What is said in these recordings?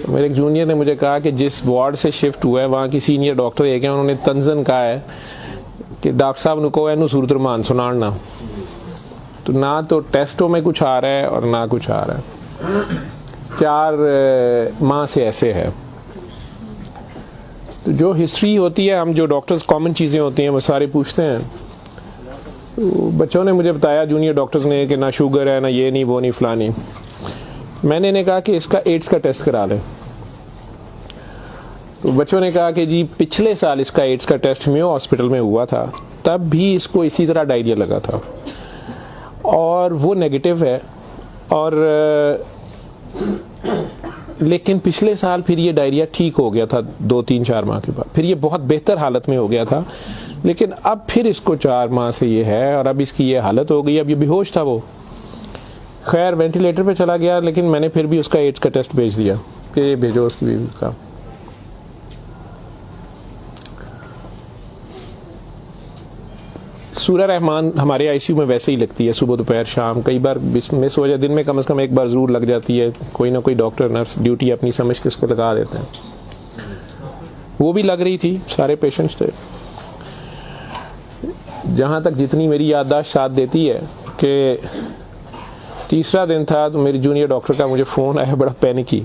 मेरे एक जूनियर ने मुझे कहा कि जिस वार्ड से शिफ्ट हुआ है वहाँ की सीनियर डॉक्टर एक है, उन्होंने तंजन कहा है कि डॉक्टर साहब को इनू सूरत रमान सुनाना, तो ना तो टेस्टों में कुछ आ रहा है और ना कुछ आ रहा है। 4 माह से ऐसे है। तो जो हिस्ट्री होती है, हम जो डॉक्टर्स कॉमन चीज़ें होती हैं वो सारे पूछते हैं। तो बच्चों ने मुझे बताया, जूनियर डॉक्टर्स ने, कि ना शुगर है, ना ये नहीं वो नहीं फलानी। मैंने इन्हें कहा कि इसका एड्स का टेस्ट करा लें। तो बच्चों ने कहा कि जी पिछले साल इसका एड्स का टेस्ट मेयो हॉस्पिटल में हुआ था, तब भी इसको इसी तरह डायरिया लगा था और वो नेगेटिव है, और लेकिन पिछले साल फिर ये डायरिया ठीक हो गया था 2-3-4 माह के बाद, फिर ये बहुत बेहतर हालत में हो गया था, लेकिन अब फिर इसको 4 माह से ये है और अब इसकी ये हालत हो गई। अब ये बेहोश था, वो खैर वेंटिलेटर पे चला गया, लेकिन मैंने फिर भी उसका एड्स का टेस्ट भेज दिया कि ये भेजो उसकी बीवी का। सूरह रहमान हमारे आईसीयू में वैसे ही लगती है, सुबह दोपहर शाम, कई बार मिस हो जाए, दिन में कम से कम एक बार ज़रूर लग जाती है। कोई ना कोई डॉक्टर नर्स ड्यूटी अपनी समझ के इसको लगा देते हैं। वो भी लग रही थी, सारे पेशेंट्स थे। जहाँ तक जितनी मेरी याददाश्त साथ देती है कि तीसरा दिन था तो मेरी जूनियर डॉक्टर का मुझे फ़ोन आया, बड़ा पैनिकी।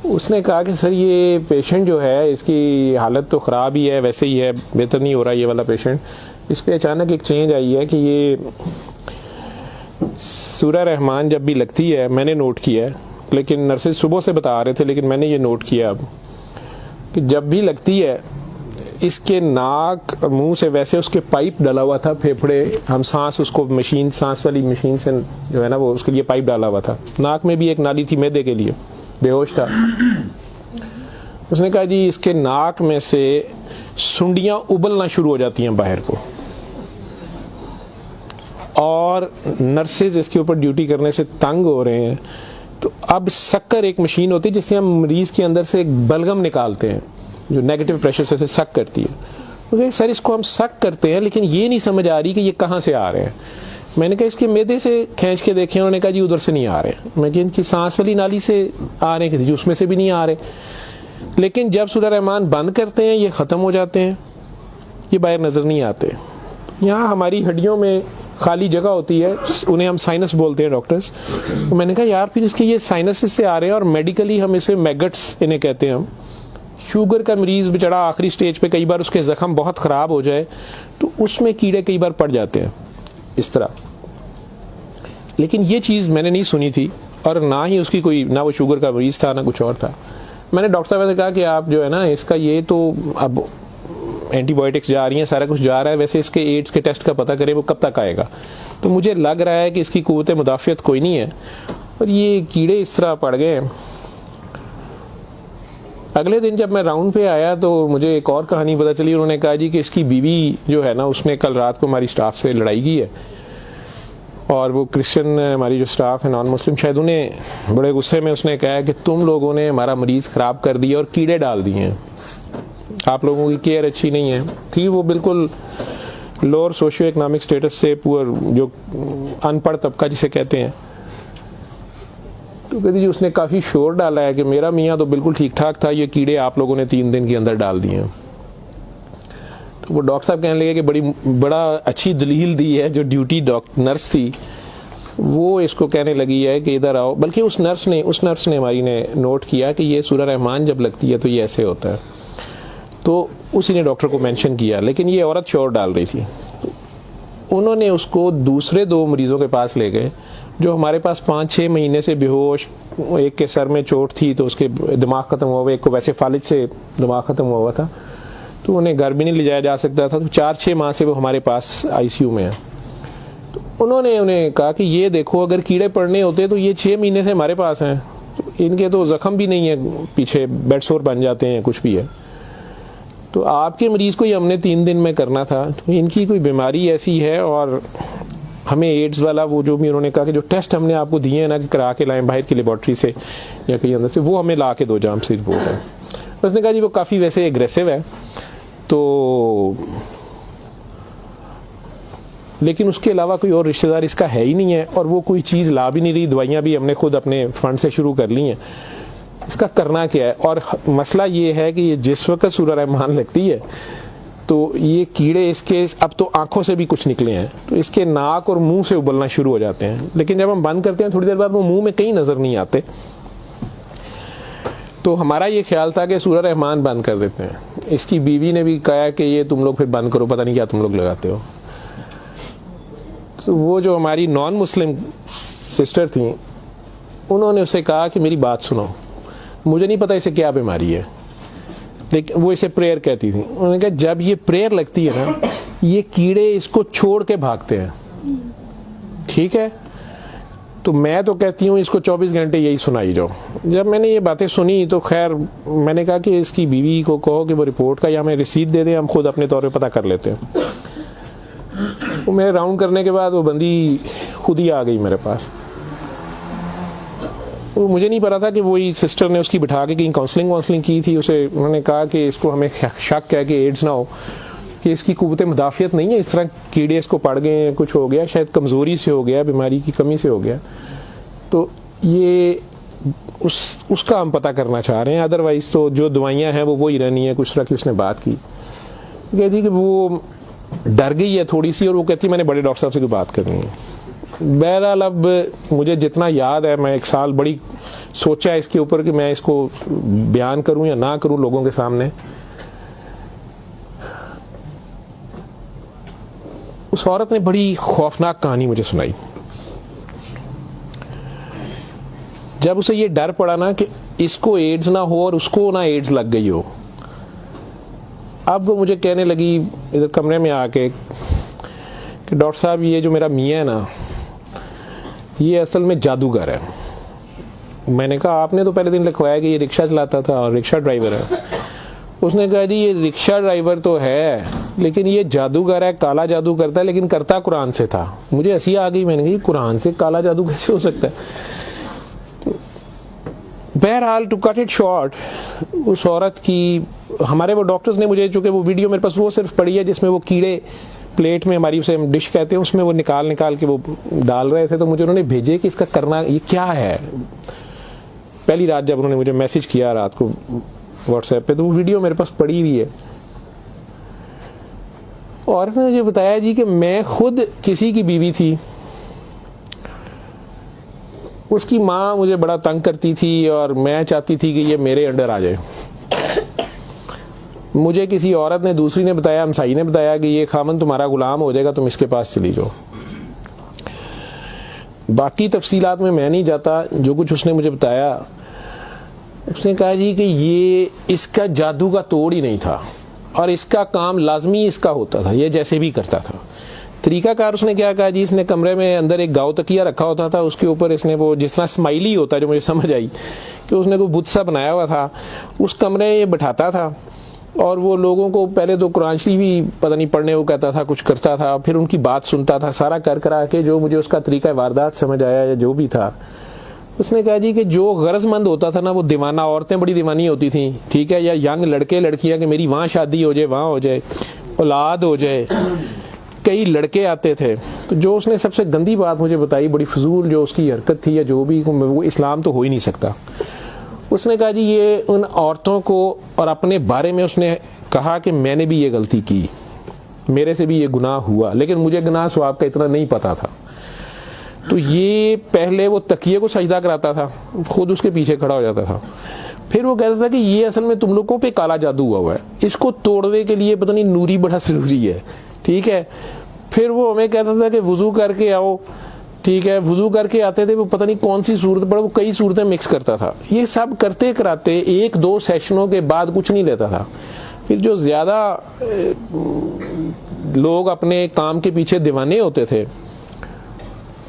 उसने कहा कि सर ये पेशेंट जो है इसकी हालत तो ख़राब ही है, वैसे ही है, बेहतर नहीं हो रहा ये वाला पेशेंट। इस पर अचानक एक चेंज आई है कि ये सूरह रहमान जब भी लगती है, मैंने नोट किया है, लेकिन नर्सेज सुबह से बता रहे थे, लेकिन मैंने ये नोट किया अब कि जब भी लगती है इसके नाक और मुंह से वैसे उसके पाइप डाला हुआ था, फेफड़े, हम सांस उसको मशीन, सांस वाली मशीन से जो है ना वो उसके लिए पाइप डाला हुआ था, नाक में भी एक नाली थी मैदे के लिए, बेहोश था। उसने कहा जी इसके नाक में से सुंडियां उबलना शुरू हो जाती हैं बाहर को, और नर्सेज इसके ऊपर ड्यूटी करने से तंग हो रहे हैं। तो अब शक्कर एक मशीन होती है जिससे हम मरीज के अंदर से एक बलगम निकालते हैं जो नेगेटिव प्रेशर से सक करती है। तो सर इसको हम सक करते हैं, लेकिन ये नहीं समझ आ रही कि ये कहाँ से आ रहे हैं। मैंने कहा इसके मैदे से खींच के देखें, उन्होंने कहा जी उधर से नहीं आ रहे। मैं कि इनकी सांस वाली नाली से आ रहे हैं, जी उसमें से भी नहीं आ रहे। लेकिन जब सूरह रहमान बंद करते हैं ये ख़त्म हो जाते हैं, ये बाहर नज़र नहीं आते। यहाँ हमारी हड्डियों में खाली जगह होती है, उन्हें हम साइनस बोलते हैं डॉक्टर्स। तो मैंने कहा यार फिर इसके ये साइनस से आ रहे हैं, और मेडिकली हम इसे मैगट्स इन्हें कहते हैं हम। शुगर का मरीज़ बेचारा आखिरी स्टेज पे, कई बार उसके ज़ख्म बहुत ख़राब हो जाए तो उसमें कीड़े कई बार पड़ जाते हैं इस तरह। लेकिन ये चीज़ मैंने नहीं सुनी थी, और ना ही उसकी कोई, ना वो शुगर का मरीज़ था ना कुछ और था। मैंने डॉक्टर साहब से कहा कि आप जो है ना इसका ये तो अब एंटीबायोटिक्स जा रही हैं, सारा कुछ जा रहा है, वैसे इसके एड्स के टेस्ट का पता करें वो कब तक आएगा। तो मुझे लग रहा है कि इसकी क़ुव्वत मुदाफ़ियत कोई नहीं है, और ये कीड़े इस तरह पड़ गए। अगले दिन जब मैं राउंड पे आया तो मुझे एक और कहानी पता चली। उन्होंने कहा जी कि इसकी बीवी जो है ना उसने कल रात को हमारी स्टाफ से लड़ाई की है, और वो क्रिश्चियन हमारी जो स्टाफ है नॉन मुस्लिम, शायद उन्हें बड़े गुस्से में उसने कहा कि तुम लोगों ने हमारा मरीज़ ख़राब कर दिया और कीड़े डाल दिए हैं, आप लोगों की केयर अच्छी नहीं है। थी वो बिल्कुल लोअर सोशियो इकनॉमिक स्टेटस से, पुअर, जो अनपढ़ तबका जिसे कहते हैं। तो कहती जी उसने काफ़ी शोर डाला है कि मेरा मियाँ तो बिल्कुल ठीक ठाक था, ये कीड़े आप लोगों ने 3 दिन के अंदर डाल दिए हैं। तो वो डॉक्टर साहब कहने लगे कि बड़ा अच्छी दलील दी है। जो ड्यूटी नर्स थी वो इसको कहने लगी है कि इधर आओ, बल्कि उस नर्स ने हमारी ने नोट किया कि ये सूरह रहमान जब लगती है तो ये ऐसे होता है, तो उसी ने डॉक्टर को मेंशन किया। लेकिन ये औरत शोर डाल रही थी, तो उन्होंने उसको दूसरे 2 मरीज़ों के पास ले गए जो हमारे पास 5-6 महीने से बेहोश, एक के सर में चोट थी तो उसके दिमाग ख़त्म हुआ हुआ, एक को वैसे फालिज से दिमाग ख़त्म हुआ हुआ था, तो उन्हें घर भी नहीं ले जाया जा सकता था। तो 4-6 माह से वो हमारे पास आईसीयू में है। तो उन्होंने उन्हें कहा कि ये देखो अगर कीड़े पड़ने होते तो ये 6 महीने से हमारे पास हैं, तो इनके तो ज़ख्म भी नहीं है, पीछे बेड सोर बन जाते हैं, कुछ भी है, तो आपके मरीज़ को ही हमने 3 दिन में करना था। तो इनकी कोई बीमारी ऐसी है, और हमें एड्स वाला वो जो भी उन्होंने कहा कि जो टेस्ट हमने आपको दिए हैं ना कि करा के लाएं बाहर की लेबॉर्ट्री से या कहीं अंदर से, वो हमें ला के दो जाम से रिपोर्ट है। उसने कहा जी वो काफ़ी वैसे एग्रेसिव है, तो लेकिन उसके अलावा कोई और रिश्तेदार इसका है ही नहीं है, और वो कोई चीज़ ला भी नहीं रही, दवाइयाँ भी हमने खुद अपने फंड से शुरू कर ली हैं। इसका करना क्या है। और मसला ये है कि ये जिस वक्त सूरह रहमान लगती है तो ये कीड़े इसके अब तो आंखों से भी कुछ निकले हैं, तो इसके नाक और मुंह से उबलना शुरू हो जाते हैं। लेकिन जब हम बंद करते हैं थोड़ी देर बाद वो मुंह में कहीं नज़र नहीं आते। तो हमारा ये ख्याल था कि सूरह रहमान बंद कर देते हैं। इसकी बीवी ने भी कहा कि ये तुम लोग फिर बंद करो, पता नहीं क्या तुम लोग लगाते हो। तो वो जो हमारी नॉन मुस्लिम सिस्टर थी उन्होंने उसे कहा कि मेरी बात सुनो, मुझे नहीं पता इसे क्या बीमारी है, लेकिन वो इसे प्रेयर कहती थी। उन्होंने कहा जब ये प्रेयर लगती है ना, ये कीड़े इसको छोड़ के भागते हैं, ठीक है। तो मैं तो कहती हूँ इसको 24 घंटे यही सुनाई जाओ। जब मैंने ये बातें सुनी तो खैर मैंने कहा कि इसकी बीवी को कहो कि वो रिपोर्ट का या हमें रिसीट दे दें, हम खुद अपने तौर पे पता कर लेते हैं। तो मेरे राउंड करने के बाद वो बंदी खुद ही आ गई मेरे पास। वो मुझे नहीं पता था कि वही सिस्टर ने उसकी बिठा के कहीं काउंसलिंग की थी। उसे उन्होंने कहा कि इसको हमें शक है कि एड्स ना हो, कि इसकी कुव्वत मुदाफ़ियत नहीं है, इस तरह कीड़े इसको पड़ गए, कुछ हो गया, शायद कमज़ोरी से हो गया, बीमारी की कमी से हो गया। तो ये उसका हम पता करना चाह रहे हैं। अदरवाइज़ तो जो दवाइयाँ हैं वो वही रहनी है। कुछ तरह की उसने बात की, कहती कि वो डर गई है थोड़ी सी, और वो कहती मैंने बड़े डॉक्टर साहब से कोई बात करनी है। बहरहाल अब मुझे जितना याद है, मैं 1 साल बड़ी सोचा इसके ऊपर कि मैं इसको बयान करूं या ना करूं लोगों के सामने। उस औरत ने बड़ी खौफनाक कहानी मुझे सुनाई। जब उसे ये डर पड़ा ना कि इसको एड्स ना हो और उसको ना एड्स लग गई हो, अब वो मुझे कहने लगी इधर कमरे में आके कि डॉक्टर साहब ये जो मेरा मियाँ है ना, ये असल में जादूगर है। मैंने कहा आपने तो पहले दिन लिखवाया कि ये रिक्शा चलाता था और रिक्शा ड्राइवर है। उसने कहा जी ये रिक्शा ड्राइवर तो है, लेकिन ये जादूगर है, काला जादू करता है, लेकिन करता कुरान से था। मुझे हंसी आ गई, मैंने कहा कुरान से काला जादू कैसे हो सकता है। बहरहाल टू कट इट शॉर्ट, उस औरत की हमारे वो डॉक्टर्स ने मुझे, चूँकि वो वीडियो मेरे पास वो सिर्फ पड़ी है जिसमें वो कीड़े प्लेट में, हमारी उसे डिश कहते हैं, उसमें वो निकाल के वो डाल रहे थे। तो मुझे उन्होंने भेजे कि इसका करना ये क्या है। पहली रात जब उन्होंने मुझे मैसेज किया रात को व्हाट्सएप पे, तो वो वीडियो मेरे पास पड़ी हुई है। और उसने मुझे बताया जी कि मैं खुद किसी की बीवी थी, उसकी माँ मुझे बड़ा तंग करती थी और मैं चाहती थी कि ये मेरे अंडर आ जाए। मुझे किसी औरत ने, दूसरी ने बताया, हमसाई ने बताया कि ये खामन तुम्हारा गुलाम हो जाएगा, तुम इसके पास चली जाओ। बाकी तफसीलात में मैं नहीं जाता। जो कुछ उसने मुझे बताया, उसने कहा जी कि ये इसका जादू का तोड़ ही नहीं था और इसका काम लाजमी इसका होता था, ये जैसे भी करता था। तरीकाकार उसने क्या कहा जी, इसने कमरे में अंदर एक गाव तकिया रखा होता था, उसके ऊपर इसने वो जिस तरह स्माइली होता है, जो मुझे समझ आई कि उसने कोई बुत सा बनाया हुआ था, उस कमरे में ये बैठाता था और वो लोगों को पहले तो कुरान शरीफ भी पता नहीं पढ़ने वो कहता था, कुछ करता था, फिर उनकी बात सुनता था, सारा कर करा के जो मुझे उसका तरीका वारदात समझ आया या जो भी था। उसने कहा जी कि जो गरजमंद होता था ना, वो दीवाना, औरतें बड़ी दीवानी होती थी, ठीक है, या यंग लड़के लड़कियां कि मेरी वहाँ शादी हो जाए, वहाँ हो जाए, औलाद हो जाए, कई लड़के आते थे। तो जो उसने सबसे गंदी बात मुझे बताई, बड़ी फजूल जो उसकी हरकत थी या जो भी, वो इस्लाम तो हो ही नहीं सकता। उसने कहा जी ये उन औरतों को, और अपने बारे में उसने कहा कि मैंने भी ये गलती की, मेरे से भी ये गुनाह हुआ, लेकिन मुझे गुनाह स्वाब का इतना नहीं पता था। तो ये पहले वो तकिए को सजदा कराता था, खुद उसके पीछे खड़ा हो जाता था, फिर वो कहता था कि ये असल में तुम लोगों पे काला जादू हुआ है, इसको तोड़ने के लिए पता नहीं नूरी बड़ा जरूरी है, ठीक है। फिर वो हमें कहता था कि वुजू करके आओ, ठीक है, वुजू करके आते थे, वो पता नहीं कौन सी सूरत पड़ा, वो कई सूरतें मिक्स करता था। ये सब करते कराते 1-2 सेशनों के बाद कुछ नहीं लेता था। फिर जो ज़्यादा लोग अपने काम के पीछे दीवाने होते थे,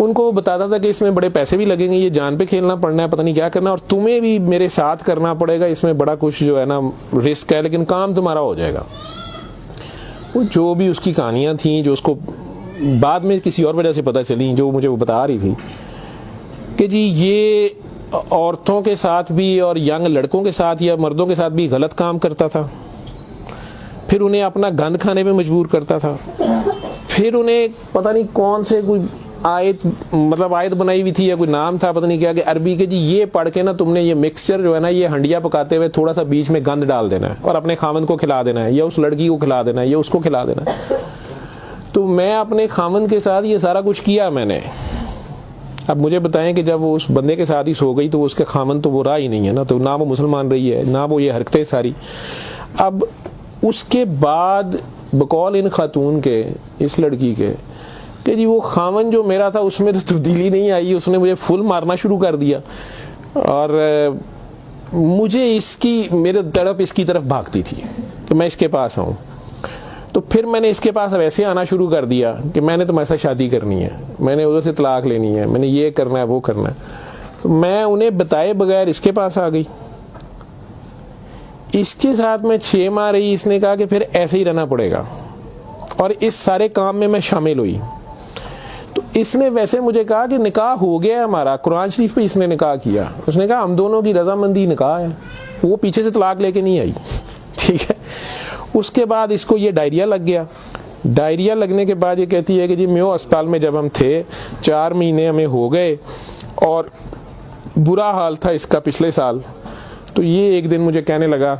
उनको वो बताता था कि इसमें बड़े पैसे भी लगेंगे, ये जान पे खेलना पड़ना है, पता नहीं क्या करना, और तुम्हें भी मेरे साथ करना पड़ेगा, इसमें बड़ा कुछ जो है ना रिस्क है, लेकिन काम तुम्हारा हो जाएगा। वो जो भी उसकी कहानियाँ थीं, जो उसको बाद में किसी और वजह से पता चली, जो मुझे वो बता रही थी कि जी ये औरतों के साथ भी और यंग लड़कों के साथ या मर्दों के साथ भी गलत काम करता था, फिर उन्हें अपना गंद खाने पे मजबूर करता था, फिर उन्हें पता नहीं कौन से कोई आयत, मतलब आयत बनाई हुई थी या कोई नाम था पता नहीं क्या, कि अरबी के जी ये पढ़ के ना तुमने ये मिक्सचर जो है ना, ये हंडिया पकाते हुए थोड़ा सा बीच में गंद डाल देना है और अपने खामन को खिला देना है, या उस लड़की को खिला देना है, या उसको खिला देना है। तो मैं अपने खामन के साथ ये सारा कुछ किया मैंने। अब मुझे बताएं कि जब वो उस बंदे के साथ ही सो गई तो उसका खामन तो वो रहा ही नहीं है ना, तो ना वो मुसलमान रही है ना वो ये हरकतें सारी। अब उसके बाद बकौल इन खातून के, इस लड़की के, कि जी वो खामन जो मेरा था उसमें तो तब्दीली नहीं आई, उसने मुझे फुल मारना शुरू कर दिया और मुझे इसकी, मेरे तड़प इसकी तरफ भागती थी कि मैं इसके पास आऊँ। तो फिर मैंने इसके पास वैसे आना शुरू कर दिया कि मैंने तुम्हारे साथ शादी करनी है, मैंने उधर से तलाक लेनी है, मैंने ये करना है वो करना है। तो मैं उन्हें बताए बगैर इसके पास आ गई। इसके साथ मैं 6 माह रही, इसने कहा कि फिर ऐसे ही रहना पड़ेगा और इस सारे काम में मैं शामिल हुई। तो इसने वैसे मुझे कहा कि निकाह हो गया है हमारा, कुरान शरीफ पे इसने निकाह किया, उसने कहा हम दोनों की रजामंदी निकाह है, वो पीछे से तलाक लेके नहीं आई, ठीक है। उसके बाद इसको ये डायरिया लग गया। डायरिया लगने के बाद ये कहती है कि जी मेयो अस्पताल में जब हम थे 4 महीने हमें हो गए और बुरा हाल था इसका पिछले साल। तो ये एक दिन मुझे कहने लगा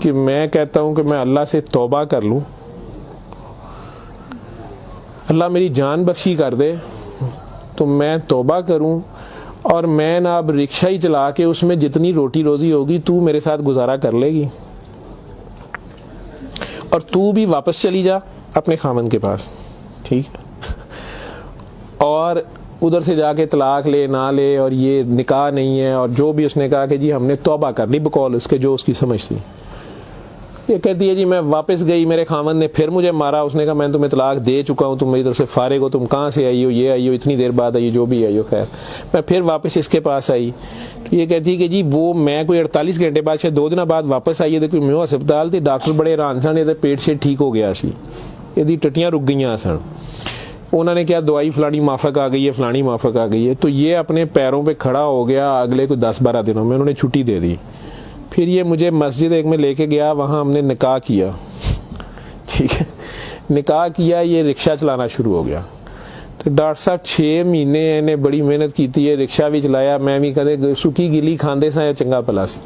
कि मैं कहता हूँ कि मैं अल्लाह से तौबा कर लूँ, अल्लाह मेरी जान बख्शी कर दे, तो मैं तौबा करूँ और मैं ना अब रिक्शा ही चला के उसमें जितनी रोटी रोजी होगी तू मेरे साथ गुजारा कर लेगी और तू भी वापस चली जा अपने खामन के पास, ठीक है। और उधर से जाके तलाक ले ना ले और ये निकाह नहीं है और जो भी उसने कहा कि जी हमने तौबा कर ली बकौल उसके जो उसकी समझ थी। ये कहती है जी मैं वापस गई, मेरे खामन ने फिर मुझे मारा, उसने कहा मैं तुम्हें तलाक दे चुका हूँ, तुम मेरी तरफ से फारिग हो, तुम कहाँ से आई हो, ये आई हो, इतनी देर बाद आई हो, जो भी आई हो। खैर मैं फिर वापस इसके पास आई। तो ये कहती है कि जी वो मैं कोई 48 घंटे बाद शायद 2 दिन बाद वापस आई है, तो मैं अस्पताल थी, डॉक्टर बड़े हैरान सन, ये पेट से ठीक हो गया सी, यदि टट्टियाँ रुक गई सन। उन्होंने क्या दवाई फलानी माफक आ गई है, फलानी माफक आ गई है। तो ये अपने पैरों पे खड़ा हो गया। अगले कोई 10-12 दिनों में उन्होंने छुट्टी दे दी। फिर ये मुझे मस्जिद एक में लेके गया, वहाँ हमने निकाह किया, ठीक है। निकाह किया, ये रिक्शा चलाना शुरू हो गया। तो डॉक्टर साहब 6 महीने इन्हें बड़ी मेहनत की थी, रिक्शा भी चलाया, मैं भी कदे सुखी गिली खांदे सा चंगा भला सी।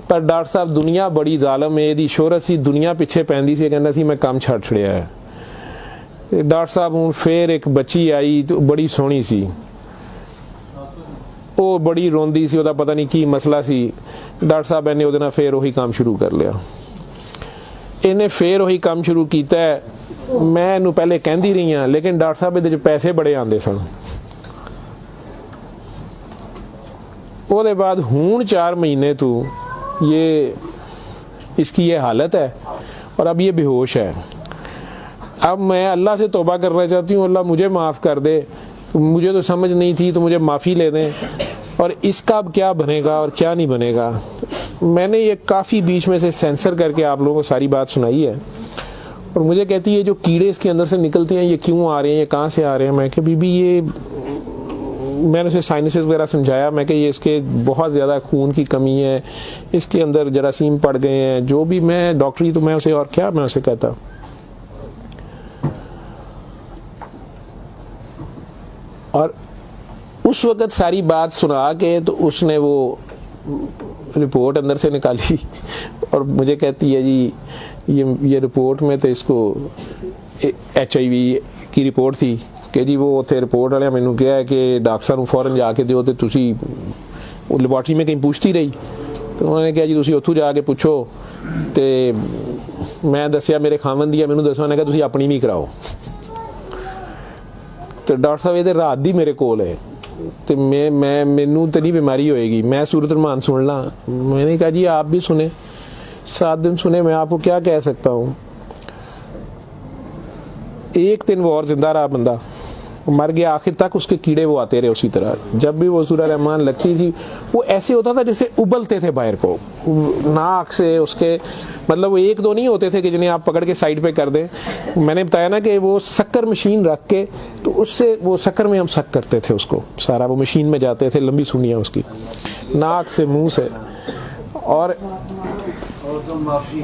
पर डॉक्टर साहब दुनिया बड़ी जालम है, यदी शोहरत सी दुनिया पिछे पैंदी सी, कहना सी मैं काम छड़ छड़िया है। डॉक्टर साहब हूँ फिर एक बच्ची आई तो बड़ी सोहनी सी, वो बड़ी रोंदी सी, ਉਹਦਾ पता नहीं की मसला सी। डॉक्टर साहब ने ਉਹਦੇ ਨਾਲ फिर वही काम शुरू कर लिया। इन्हें फिर वही काम शुरू किया है। मैं ਇਹਨੂੰ पहले कहती रही हाँ, लेकिन डॉक्टर साहब ਇਹਦੇ 'ਚ पैसे बड़े आते सन। ਉਹਦੇ बाद हूँ 4 महीने तो ये इसकी ये हालत है और अब ये बेहोश है। अब मैं अल्लाह से तौबा करना चाहती हूँ, अल्लाह मुझे माफ़ कर दे, तो मुझे तो समझ नहीं थी, तो मुझे माफ़ी ले दें। और इसका अब क्या बनेगा और क्या नहीं बनेगा, मैंने ये काफ़ी बीच में से सेंसर करके आप लोगों को सारी बात सुनाई है। और मुझे कहती है जो कीड़े इसके अंदर से निकलते हैं ये क्यों आ रहे हैं, ये कहाँ से आ रहे हैं। मैं कि बीबी ये, मैंने उसे साइनसेस वगैरह समझाया, मैं कि ये इसके बहुत ज़्यादा खून की कमी है, इसके अंदर जरासीम पड़ गए हैं, जो भी। मैं डॉक्टरी तो मैं उसे और क्या मैं उसे कहता। और उस वक़्त सारी बात सुना के तो उसने वो रिपोर्ट अंदर से निकाली और मुझे कहती है जी ये रिपोर्ट में तो इसको HIV की रिपोर्ट थी कि जी वो उत्थे रिपोर्ट वाले मैनू कहा है कि डॉक्टर साहब फौरन जाके दिओ, तो तुसी वो लैबोरेटरी में कहीं पूछती रही। तो उन्होंने कहा जी तुसी उत्थों जाके पूछो। तो मैं दसिया मेरे खामन दी मैनू दसो, उन्होंने कहा तुसी अपनी भी कराओ। तो डॉक्टर साहब ये रात दी मेरे कोल है, तो मैं मैनू तो नहीं बीमारी होएगी, मैं सूरत रहमान सुन ला। मैंने कहा जी आप भी सुने, 7 दिन सुने, मैं आपको क्या कह सकता हूँ। 1 दिन वो और जिंदा रहा, बंदा मर गया। आखिर तक उसके कीड़े वो आते रहे उसी तरह। जब भी वो सूरत रहमान लगती थी वो ऐसे होता था जैसे उबलते थे बाहर को, नाक से उसके, मतलब वो 1-2 नहीं होते थे कि जिन्हें आप पकड़ के साइड पे कर दें। मैंने बताया ना कि वो शक्कर मशीन रख के, तो उससे वो शक्कर में हम शक करते थे उसको सारा, वो मशीन में जाते थे, लंबी सुनिया उसकी नाक से मुंह से। और तो माफी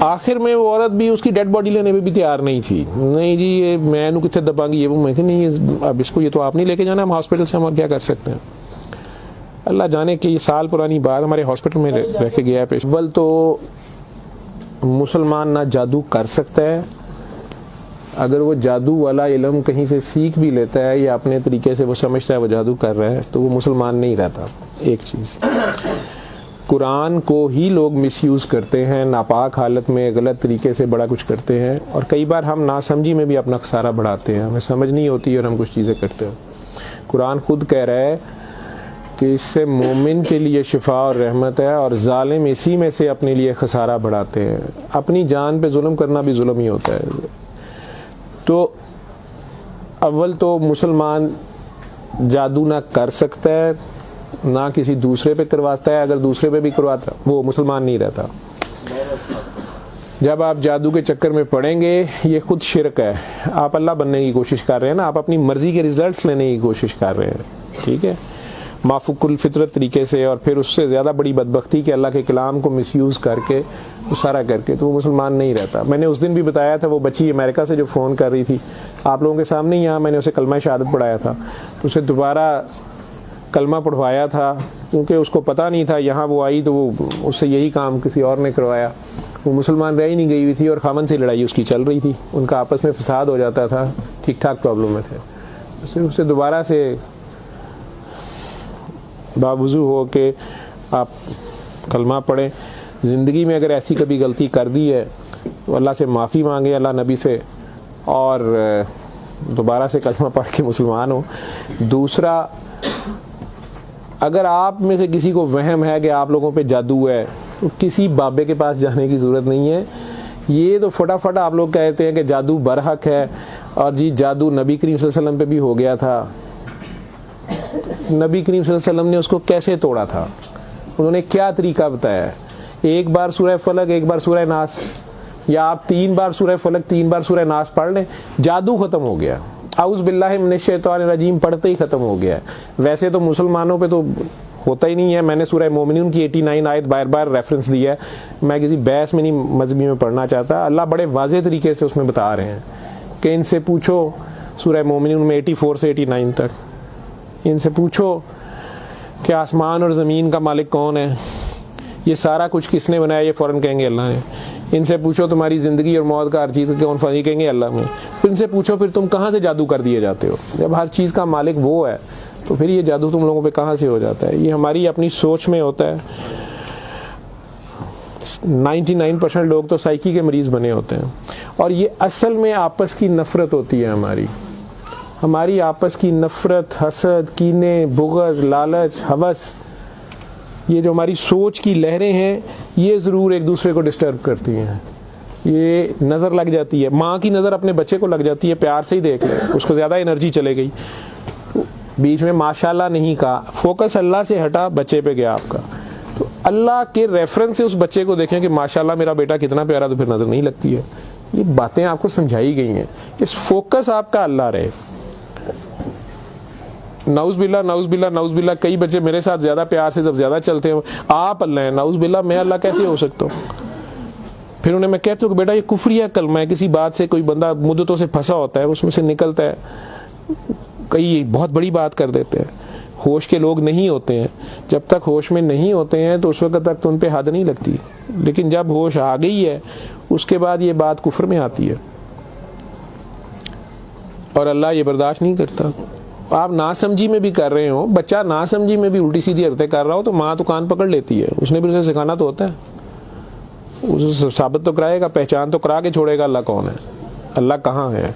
आखिर में वो औरत भी उसकी डेड बॉडी लेने में भी तैयार नहीं थी। नहीं जी ये मैं इन्हू कितने दबांगी, ये वो। मैं नहीं ये अब इसको ये तो आप नहीं लेके जाना, हम हॉस्पिटल से हम और क्या कर सकते हैं। अल्लाह जाने कि ये साल पुरानी बात हमारे हॉस्पिटल में रह के गया है पेश। अव्वल तो मुसलमान ना जादू कर सकता है, अगर वो जादू वाला इल्म कहीं से सीख भी लेता है या अपने तरीके से वो समझता है वो जादू कर रहा है तो वो मुसलमान नहीं रहता। एक चीज़, कुरान को ही लोग मिसयूज़ करते हैं, नापाक हालत में गलत तरीके से बड़ा कुछ करते हैं, और कई बार हम नासमझी में भी अपना खसारा बढ़ाते हैं, हमें समझ नहीं होती और हम कुछ चीज़ें करते हैं। कुरान खुद कह रहा है कि इससे मोमिन के लिए शिफा और रहमत है, और जालिम इसी में से अपने लिए खसारा बढ़ाते हैं। अपनी जान पे जुल्म करना भी जुल्म ही होता है। तो अव्वल तो मुसलमान जादू ना कर सकता है ना किसी दूसरे पे करवाता है, अगर दूसरे पे भी करवाता वो मुसलमान नहीं रहता। जब आप जादू के चक्कर में पड़ेंगे ये खुद शिरक है। आप अल्लाह बनने की कोशिश कर रहे हैं ना, आप अपनी मर्जी के रिजल्ट्स लेने की कोशिश कर रहे हैं, ठीक है, माफुकुल फितरत तरीके से, और फिर उससे ज़्यादा बड़ी बदबख्ती कि अल्लाह के कलाम को मिसयूज़ करके वो सारा करके, तो वो मुसलमान नहीं रहता। मैंने उस दिन भी बताया था, वो बच्ची अमेरिका से जो फ़ोन कर रही थी आप लोगों के सामने, यहाँ मैंने उसे कलमा शहादत पढ़ाया था, तो उसे दोबारा कलमा पढ़वाया था क्योंकि उसको पता नहीं था। यहाँ वो आई तो वो उससे यही काम किसी और ने करवाया। वो मुसलमान रह ही नहीं गई हुई थी और खामन से लड़ाई उसकी चल रही थी, उनका आपस में फसाद हो जाता था, ठीक ठाक प्रॉब्लम में थे। उससे दोबारा से बावजू हो के आप कलमा पढ़ें। ज़िंदगी में अगर ऐसी कभी गलती कर दी है तो अल्लाह से माफ़ी मांगे, अल्लाह नबी से, और दोबारा से कलमा पढ़ के मुसलमान हो। दूसरा, अगर आप में से किसी को वहम है कि आप लोगों पे जादू है तो किसी बाबे के पास जाने की ज़रूरत नहीं है। ये तो फटाफट आप लोग कहते हैं कि जादू बरहक है, और जी जादू नबी करीम सल्लल्लाहु अलैहि वसल्लम पे भी हो गया था। नबी करीम सल्लल्लाहु अलैहि वसल्लम ने उसको कैसे तोड़ा था, उन्होंने क्या तरीका बताया? एक बार सूरह फलक, एक बार सूरह नास, या आप 3 बार सूरह फलक 3 बार सूरह नास पढ़ लें, जादू ख़त्म हो गया। औज़ु बिल्लाहि मिनश्शैतानिर रजीम पढ़ते ही ख़त्म हो गया है। वैसे तो मुसलमानों पे तो होता ही नहीं है। मैंने सूरह मोमिनून की 89 आयत बार बार रेफरेंस दिया है, मैं किसी बहस में नहीं मजहबी में पढ़ना चाहता। अल्लाह बड़े वाज़ेह तरीके से उसमें बता रहे हैं कि इनसे पूछो, सूरह मोमिनून में 84 से 89 तक, इनसे पूछो कि आसमान और ज़मीन का मालिक कौन है, ये सारा कुछ किसने बनाया, ये फ़ौरन कहेंगे अल्लाह ने। इनसे पूछो तुम्हारी ज़िंदगी और मौत का हर चीज़ कौन फनी, कहेंगे अल्लाह में। फिर इनसे पूछो फिर तुम कहाँ से जादू कर दिए जाते हो, जब हर चीज़ का मालिक वो है तो फिर ये जादू तुम लोगों पे कहाँ से हो जाता है? ये हमारी अपनी सोच में होता है। 99% लोग तो साइकी के मरीज़ बने होते हैं, और ये असल में आपस की नफ़रत होती है। हमारी आपस की नफ़रत, हसद, कीने, बुग़्ज़, लालच, हवस, ये जो हमारी सोच की लहरें हैं ये ज़रूर एक दूसरे को डिस्टर्ब करती हैं। ये नज़र लग जाती है, माँ की नज़र अपने बच्चे को लग जाती है, प्यार से ही देख ले, उसको ज़्यादा एनर्जी चले गई, बीच में माशाल्लाह नहीं कहा, फोकस अल्लाह से हटा, बच्चे पे गया आपका। तो अल्लाह के रेफरेंस से उस बच्चे को देखें कि माशाल्लाह मेरा बेटा कितना प्यारा, तो फिर नज़र नहीं लगती है। ये बातें आपको समझाई गई हैं, इस फोकस आपका अल्लाह रहे। नाउज़ बिल्ला, कई बच्चे मेरे साथ ज़्यादा प्यार से जब ज़्यादा चलते हैं, आप अल्लाह हैं, नाउज़ बिल्ला मैं अल्लाह कैसे हो सकता हूँ? फिर उन्हें मैं कहता हूँ कि बेटा ये कुफ्रिया कलमा है। किसी बात से कोई बंदा मुद्दतों से फंसा होता है, उसमें से निकलता है, कई बहुत बड़ी बात कर देते हैं। होश के लोग नहीं होते हैं, जब तक होश में नहीं होते हैं तो उस वक्त तक तो उन पर हद नहीं लगती, लेकिन जब होश आ गई है उसके बाद ये बात कुफ्र में आती है, और अल्लाह ये बर्दाश्त नहीं करता। आप नासमझी में भी कर रहे हो, बच्चा नासमझी में भी उल्टी सीधी हरकतें कर रहा हो तो माँ तो कान पकड़ लेती है, उसने भी उसे सिखाना तो होता है, उसे साबित तो कराएगा, पहचान तो करा के छोड़ेगा अल्लाह कौन है, अल्लाह कहाँ है।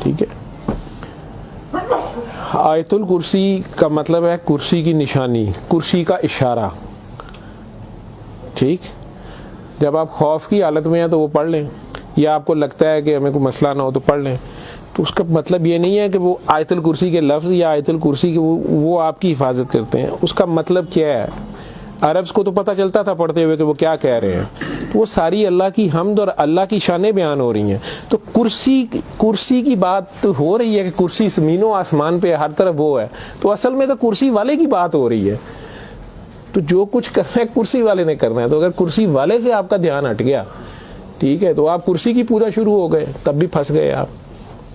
ठीक है, आयतुल कुर्सी का मतलब है कुर्सी की निशानी, कुर्सी का इशारा। ठीक, जब आप खौफ की हालत में हैं तो वो पढ़ लें, या आपको लगता है कि हमें कोई मसला ना हो तो पढ़ लें, तो उसका मतलब ये नहीं है कि वो आयतुल कुर्सी के लफ्ज़ या आयतुल कुर्सी के वो आपकी हिफाजत करते हैं। उसका मतलब क्या है? अरब्स को तो पता चलता था पढ़ते हुए कि वो क्या कह रहे हैं, तो वो सारी अल्लाह की हम्द और अल्लाह की शानें बयान हो रही हैं। तो कुर्सी की बात तो हो रही है कि कुर्सी ज़मीनों आसमान पे हर तरफ वो है, तो असल में तो कुर्सी वाले की बात हो रही है। तो जो कुछ करना है कुर्सी वाले ने करना है, तो अगर कुर्सी वाले से आपका ध्यान हट गया ठीक है, तो आप कुर्सी की पूजा शुरू हो गए, तब भी फंस गए आप।